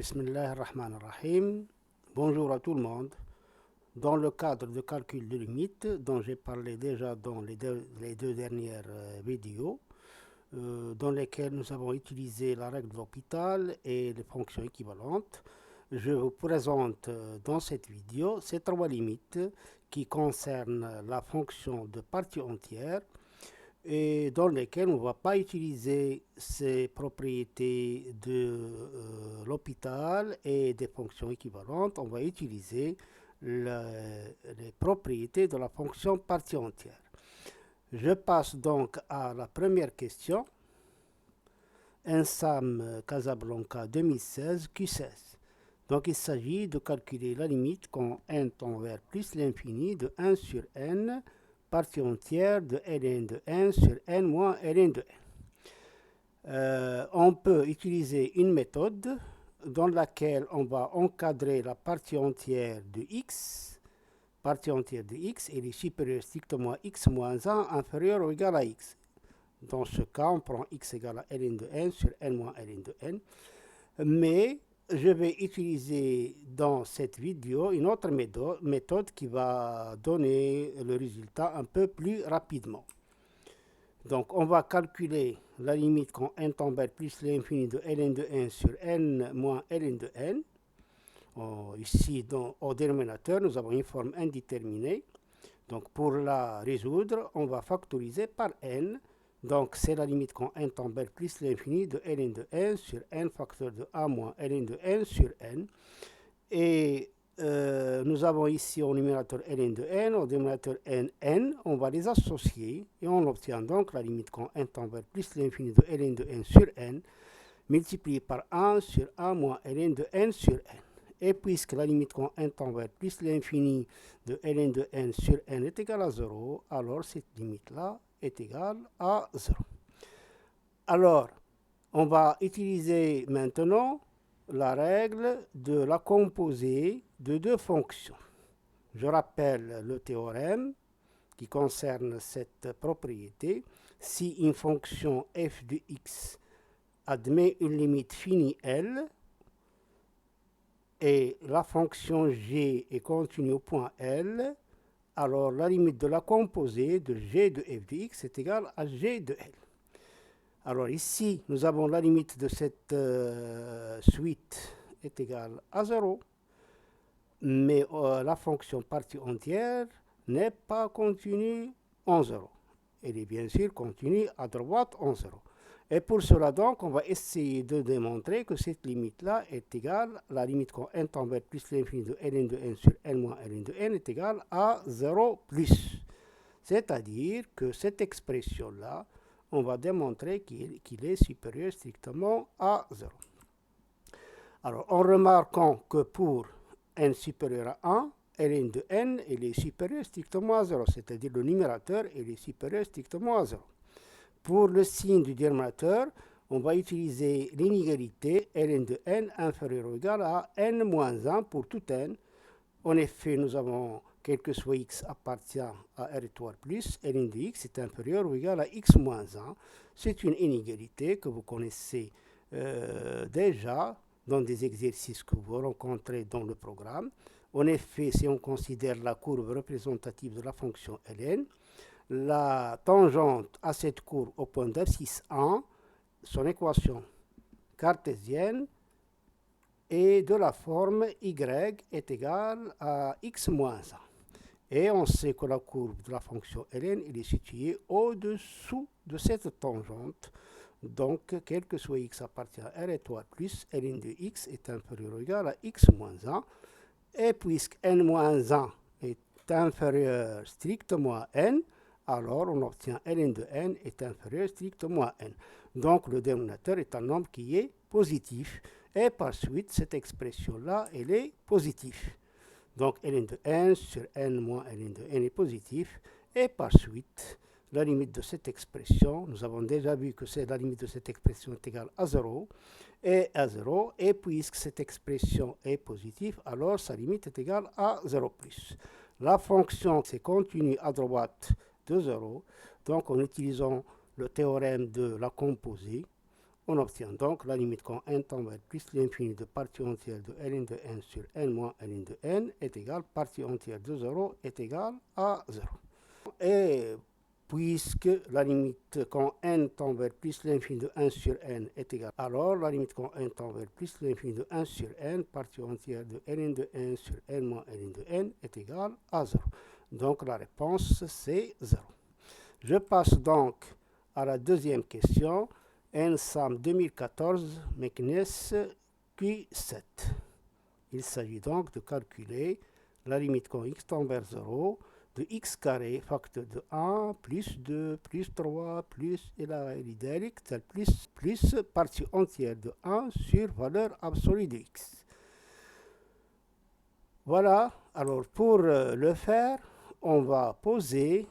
Bismillah ar-Rahman ar-Rahim. Bonjour à tout le monde. Dans le cadre de calcul de limites dont j'ai parlé déjà dans les deux dernières vidéos, dans lesquelles nous avons utilisé la règle de l'hôpital et les fonctions équivalentes, je vous présente dans cette vidéo ces trois limites qui concernent la fonction de partie entière et dans lesquelles on ne va pas utiliser ces propriétés de l'hôpital et des fonctions équivalentes, on va utiliser les propriétés de la fonction partie entière. Je passe donc à la première question. INSAM Casablanca 2016 Q16. Donc il s'agit de calculer la limite quand n tend vers plus l'infini de 1 sur n partie entière de ln de n sur n moins ln de n. On peut utiliser une méthode dans laquelle on va encadrer la partie entière de x. Partie entière de x, elle est supérieure strictement à x moins 1 inférieur ou égal à x. Dans ce cas, on prend x égale à ln de n sur n moins ln de n. Mais je vais utiliser dans cette vidéo une autre méthode qui va donner le résultat un peu plus rapidement. Donc on va calculer la limite quand n tend vers plus l'infini de ln de n sur n moins ln de n. Ici, au dénominateur, nous avons une forme indéterminée. Donc pour la résoudre, on va factoriser par n. Donc c'est la limite quand n tend vers plus l'infini de ln de n sur n facteur de a moins ln de n sur n. Et nous avons ici au numérateur ln de n, au dénominateur n, on va les associer et on obtient donc la limite quand n tend vers plus l'infini de ln de n sur n multiplié par 1 sur a moins ln de n sur n. Et puisque la limite quand n tend vers plus l'infini de ln de n sur n est égale à 0, alors cette limite-là est égale à 0. Alors, on va utiliser maintenant la règle de la composée de deux fonctions. Je rappelle le théorème qui concerne cette propriété. Si une fonction f de x admet une limite finie L, et la fonction g est continue au point L, alors la limite de la composée de g de f de x est égale à g de L. Alors ici, nous avons la limite de cette suite est égale à 0, mais la fonction partie entière n'est pas continue en 0. Elle est bien sûr continue à droite en 0. Et pour cela donc, on va essayer de démontrer que cette limite-là est égale, la limite quand n tend vers plus l'infini de ln de n sur n moins ln de n est égale à 0 plus. C'est-à-dire que cette expression-là, on va démontrer qu'il est supérieur strictement à 0. Alors, en remarquant que pour n supérieur à 1, ln de n, il est supérieur strictement à 0, c'est-à-dire le numérateur, il est supérieur strictement à 0. Pour le signe du dénominateur, on va utiliser l'inégalité ln de n inférieur ou égal à n moins 1 pour tout n. En effet, nous avons, quel que soit x appartient à R étoile plus, ln de x est inférieur ou égal à x moins 1. C'est une inégalité que vous connaissez déjà dans des exercices que vous rencontrez dans le programme. En effet, si on considère la courbe représentative de la fonction ln, la tangente à cette courbe au point d'abscisse 1, son équation cartésienne est de la forme y est égale à x moins 1. Et on sait que la courbe de la fonction ln est située au-dessous de cette tangente. Donc, quel que soit x appartient à R étoile plus, ln de x est inférieur ou égal à x moins 1. Et puisque n moins 1 est inférieur strictement à n, alors on obtient ln de n est inférieur strictement à n. Donc le dénominateur est un nombre qui est positif. Et par suite, cette expression-là, elle est positive. Donc ln de n sur n moins ln de n est positif. Et par suite, la limite de cette expression, nous avons déjà vu que la limite de cette expression est égale à 0. Et à 0. Et puisque cette expression est positive, alors sa limite est égale à 0 plus. La fonction c'est continue à droite de 0. Donc en utilisant le théorème de la composée, On obtient donc la limite quand n tend vers plus l'infini de partie entière de ln de n sur n moins ln de n est égale partie entière de 0 est égale à 0. Et puisque la limite quand n tend vers plus l'infini de 1 sur n est égale, alors la limite quand n tend vers plus l'infini de 1 sur n, partie entière de ln de n sur n moins ln de n est égale à 0. Donc la réponse c'est 0. Je passe donc à la deuxième question. NSAM 2014 McNess Q7. Il s'agit donc de calculer la limite quand x tend vers 0 de x carré facteur de 1 plus 2 plus 3 plus plus partie entière de 1 sur valeur absolue de x. Voilà, alors pour le faire, on va poser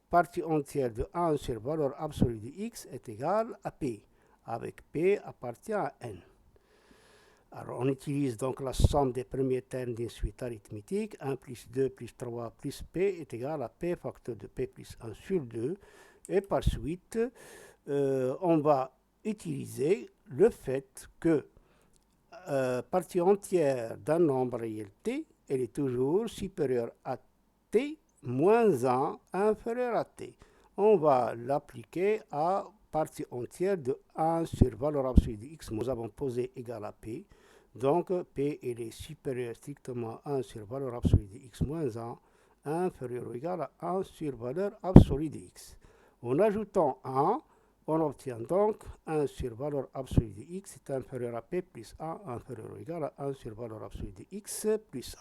partie entière de 1 sur valeur absolue de x est égale à p, avec p appartient à n. Alors on utilise donc la somme des premiers termes d'une suite arithmétique. 1 plus 2 plus 3 plus p est égal à p facteur de p plus 1 sur 2. Et par suite, on va utiliser le fait que partie entière d'un nombre réel t, elle est toujours supérieure à t moins 1 inférieur à t. On va l'appliquer à partie entière de 1 sur valeur absolue de x. Nous avons posé égal à p. Donc p elle est supérieur strictement à 1 sur valeur absolue de x moins 1 inférieur ou égal à 1 sur valeur absolue de x. En ajoutant 1, on obtient donc 1 sur valeur absolue de x est inférieur à p plus 1 inférieur ou égal à 1 sur valeur absolue de x plus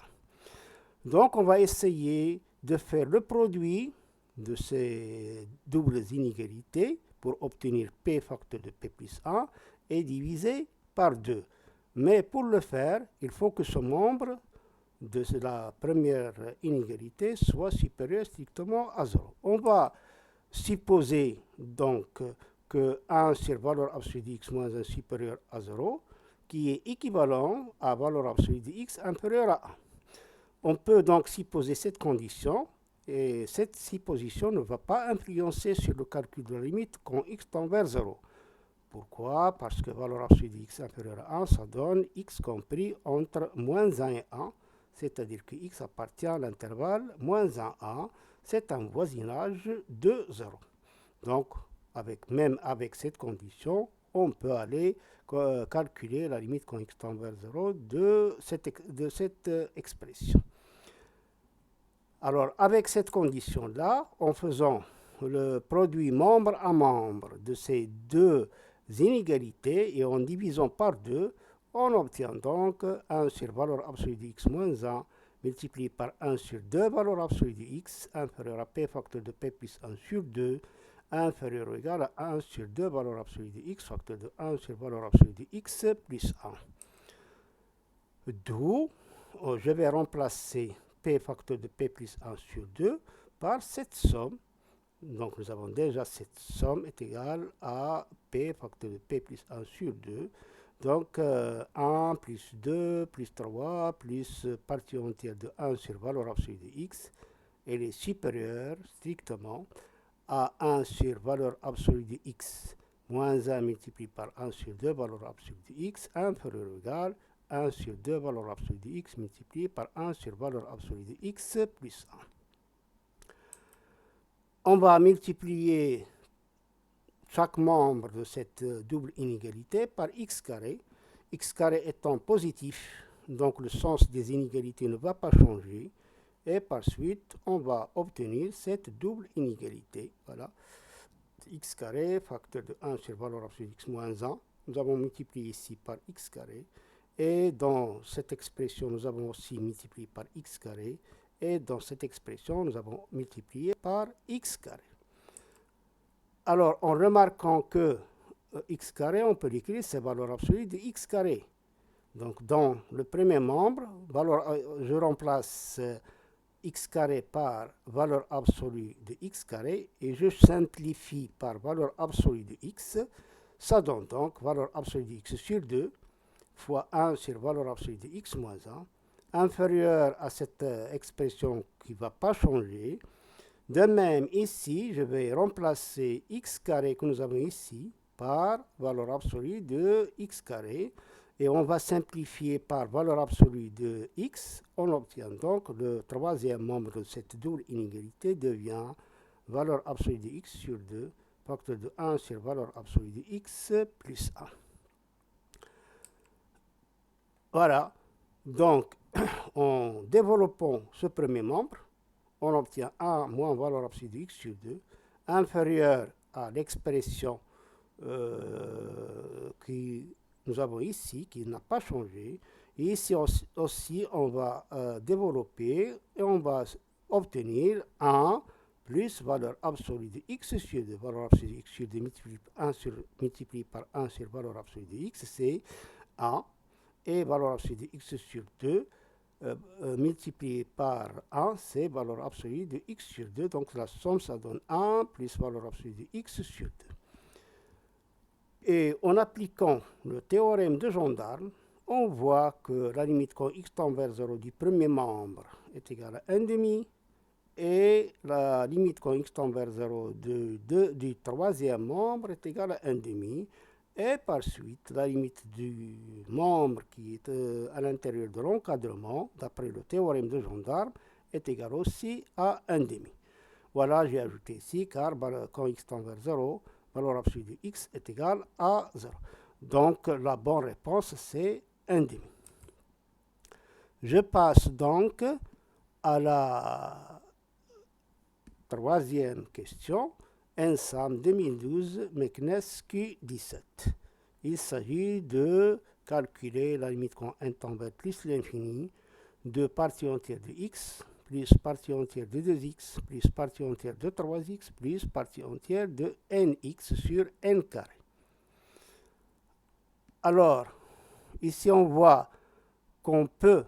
1. Donc on va essayer de faire le produit de ces doubles inégalités pour obtenir p facteur de p plus 1 et diviser par 2. Mais pour le faire, il faut que ce nombre de la première inégalité soit supérieur strictement à 0. On va supposer donc que 1 sur valeur absolue de x moins 1 supérieur à 0, qui est équivalent à valeur absolue de x inférieure à 1. On peut donc supposer cette condition, et cette supposition ne va pas influencer sur le calcul de la limite quand x tend vers 0. Pourquoi? Parce que valeur absolue de x inférieure à 1, ça donne x compris entre moins 1 et 1, c'est-à-dire que x appartient à l'intervalle moins 1, 1, c'est un voisinage de 0. Donc, même avec cette condition, on peut aller calculer la limite quand x tend vers 0 de cette expression. Alors, avec cette condition-là, en faisant le produit membre à membre de ces deux inégalités et en divisant par 2, on obtient donc 1 sur valeur absolue de x moins 1 multiplié par 1 sur 2 valeur absolue de x inférieur à p facteur de p plus 1 sur 2 inférieur ou égal à 1 sur 2 valeur absolue de x facteur de 1 sur valeur absolue de x plus 1. D'où je vais remplacer p facteur de p plus 1 sur 2 par cette somme. Donc nous avons déjà cette somme est égale à p facteur de p plus 1 sur 2. Donc 1 plus 2 plus 3 plus partie entière de 1 sur valeur absolue de x, elle est supérieure strictement à 1 sur valeur absolue de x moins 1 multiplié par 1 sur 2 valeur absolue de x inférieur ou égal 1 sur 2 valeur absolue de x multiplié par 1 sur valeur absolue de x plus 1. On va multiplier chaque membre de cette double inégalité par x carré. X carré étant positif, donc le sens des inégalités ne va pas changer. Et par suite, on va obtenir cette double inégalité. Voilà. X carré, facteur de 1 sur valeur absolue de x moins 1. Nous avons multiplié ici par x carré. Et dans cette expression, nous avons aussi multiplié par x carré. Et dans cette expression, nous avons multiplié par x carré. Alors, en remarquant que x carré, on peut l'écrire, c'est valeur absolue de x carré. Donc, dans le premier membre, je remplace x carré par valeur absolue de x carré et je simplifie par valeur absolue de x. Ça donne donc valeur absolue de x sur 2 fois 1 sur valeur absolue de x moins 1, inférieur à cette expression qui ne va pas changer. De même, ici, je vais remplacer x carré que nous avons ici par valeur absolue de x carré. Et on va simplifier par valeur absolue de x. On obtient donc le troisième membre de cette double inégalité devient valeur absolue de x sur 2, facteur de 1 sur valeur absolue de x plus 1. Voilà. Donc, en développant ce premier membre, on obtient 1 moins valeur absolue de x sur 2, inférieur à l'expression que nous avons ici, qui n'a pas changé. Et ici aussi, on va développer et on va obtenir 1 plus valeur absolue de x sur 2. Valeur absolue de x sur 2 multiplié par 1 sur valeur absolue de x, c'est 1. Et valeur absolue de x sur 2 multiplié par 1, c'est valeur absolue de x sur 2. Donc la somme, ça donne 1 plus valeur absolue de x sur 2. Et en appliquant le théorème de Gendarme, on voit que la limite quand x tend vers 0 du premier membre est égale à 1,5 et la limite quand x tend vers 0 du troisième membre est égale à 1,5. Et par suite, la limite du membre qui est à l'intérieur de l'encadrement, d'après le théorème de Gendarme, est égale aussi à 1,5. Voilà, j'ai ajouté ici, car quand x tend vers 0, valeur absolue de x est égale à 0. Donc, la bonne réponse, c'est 1,5. Je passe donc à la troisième question. ENSAM 2012, MECNES Q17. Il s'agit de calculer la limite quand n tend vers plus l'infini de partie entière de x plus partie entière de 2x plus partie entière de 3x plus partie entière de nx sur n carré. Alors, ici on voit qu'on peut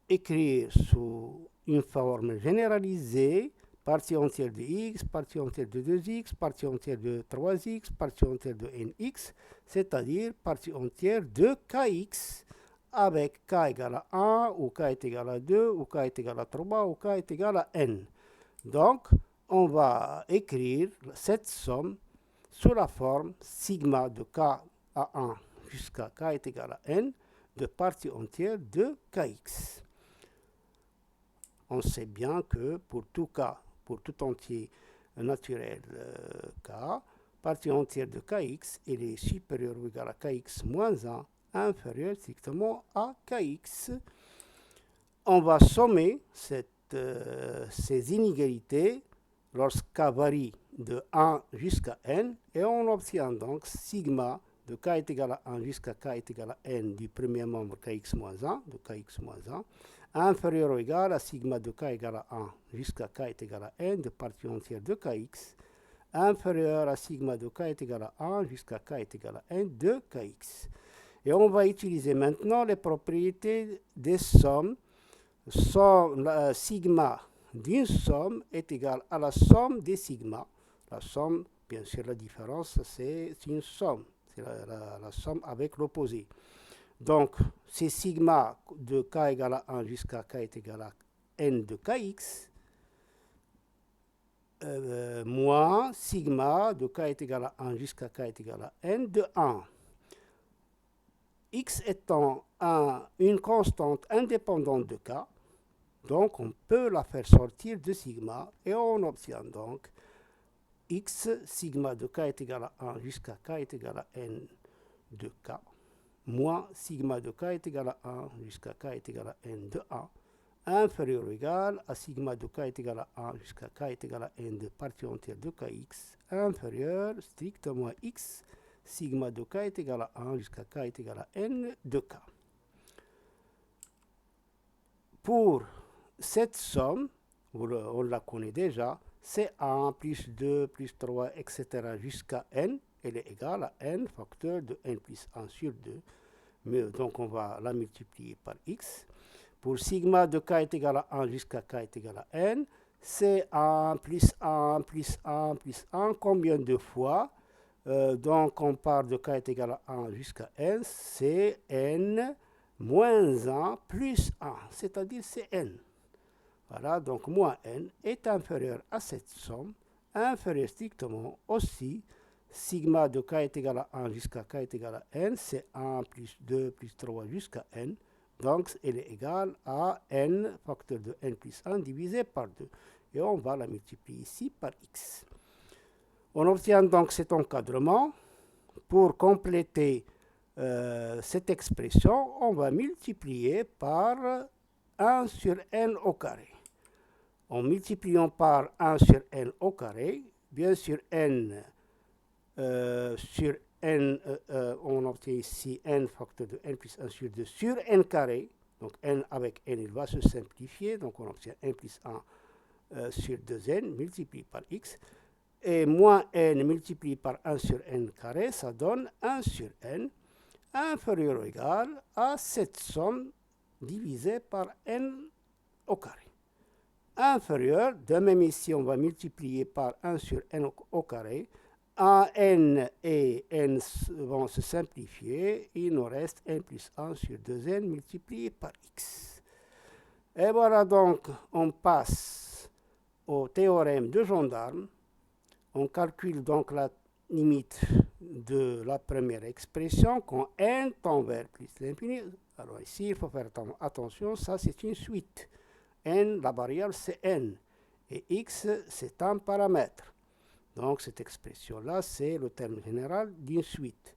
écrire sous une forme généralisée partie entière de x, partie entière de 2x, partie entière de 3x, partie entière de nx, c'est-à-dire partie entière de kx, avec k égale à 1, ou k est égal à 2, ou k est égal à 3, ou k est égal à n. Donc, on va écrire cette somme sous la forme sigma de k à 1 jusqu'à k est égal à n de partie entière de kx. On sait bien que pour tout k, pour tout entier naturel k, partie entière de kx, elle est supérieure ou égale à kx moins 1, inférieure strictement à kx. On va sommer ces inégalités lorsque k varie de 1 jusqu'à n, et on obtient donc sigma de k est égal à 1 jusqu'à k est égal à n du premier membre kx moins 1, de kx moins 1, inférieur ou égal à sigma de k égale à 1 jusqu'à k est égal à n de partie entière de kx, inférieur à sigma de k est égal à 1 jusqu'à k est égal à n de kx. Et on va utiliser maintenant les propriétés des sommes. Sigma d'une somme est égal à la somme des sigma. La somme, bien sûr, la différence, c'est une somme. C'est la somme avec l'opposé. Donc, c'est sigma de k égale à 1 jusqu'à k est égal à n de kx, moins sigma de k est égal à 1 jusqu'à k est égal à n de 1. X étant une constante indépendante de k, donc on peut la faire sortir de sigma et on obtient donc x sigma de k est égal à 1 jusqu'à k est égal à n de k, moins sigma de k est égal à 1 jusqu'à k est égal à n de 1, inférieur ou égal à sigma de k est égal à 1 jusqu'à k est égal à n de partie entière de kx, inférieur strictement à x, sigma de k est égal à 1 jusqu'à k est égal à n de k. Pour cette somme, on la connaît déjà, c'est 1 plus 2 plus 3, etc. jusqu'à n, elle est égale à n facteur de n plus 1 sur 2. Mais, donc on va la multiplier par x. Pour sigma de k est égal à 1 jusqu'à k est égal à n, c'est 1 plus 1 plus 1 plus 1, combien de fois donc on part de k est égal à 1 jusqu'à n, c'est n moins 1 plus 1, c'est-à-dire c'est n. Voilà, donc moins n est inférieur à cette somme, inférieur strictement aussi sigma de k est égal à 1 jusqu'à k est égal à n, c'est 1 plus 2 plus 3 jusqu'à n. Donc, elle est égale à n, facteur de n plus 1 divisé par 2. Et on va la multiplier ici par x. On obtient donc cet encadrement. Pour compléter cette expression, on va multiplier par 1 sur n au carré. En multipliant par 1 sur n au carré, bien sûr n sur n, on obtient ici n facteur de n plus 1 sur 2 sur n carré. Donc n avec n, il va se simplifier. Donc on obtient n plus 1 sur 2n multiplié par x. Et moins n multiplié par 1 sur n carré, ça donne 1 sur n inférieur ou égal à cette somme divisée par n au carré. Inférieur, de même ici, on va multiplier par 1 sur n au carré. N et n vont se simplifier. Il nous reste n plus 1 sur 2n multiplié par x. Et voilà donc, on passe au théorème de Gendarme. On calcule donc la limite de la première expression quand n tend vers plus l'infini. Alors ici, il faut faire attention, ça c'est une suite. N, la variable c'est n. Et x, c'est un paramètre. Donc cette expression-là, c'est le terme général d'une suite.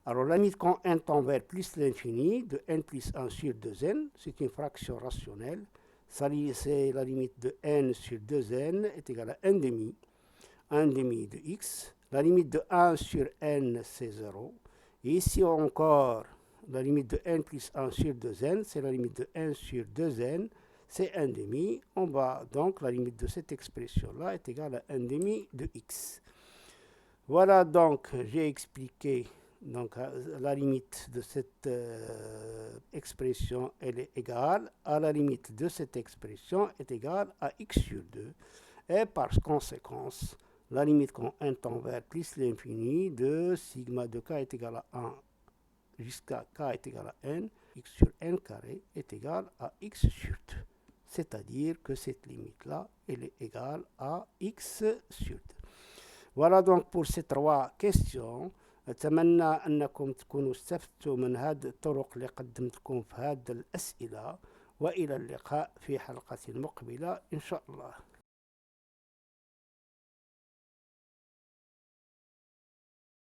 Alors la limite quand n tend vers plus l'infini de n plus 1 sur 2n, c'est une fraction rationnelle. C'est la limite de n sur 2n est égale à 1 demi. 1 demi de x. La limite de 1 sur n, c'est 0. Et ici encore, la limite de n plus 1 sur 2n, c'est la limite de 1 sur 2n, c'est 1 demi. On va donc, la limite de cette expression-là est égale à 1 demi de x. Voilà donc, j'ai expliqué donc, la limite de cette expression, elle est égale à la limite de cette expression est égale à x sur 2. Et par conséquence, la limite quand n tend vers plus l'infini de sigma de k est égal à 1 jusqu'à k est égal à n, x sur n carré est égal à x sur 2. C'est-à-dire que cette limite-là, elle est égale à x sur 2. Voilà donc pour ces trois questions. أتمنى أنكم تكونوا استفدتوا من هذه الطرق اللي قدمت لكم في هذه الأسئلة، وإلى اللقاء في حلقة مقبلة إن شاء الله.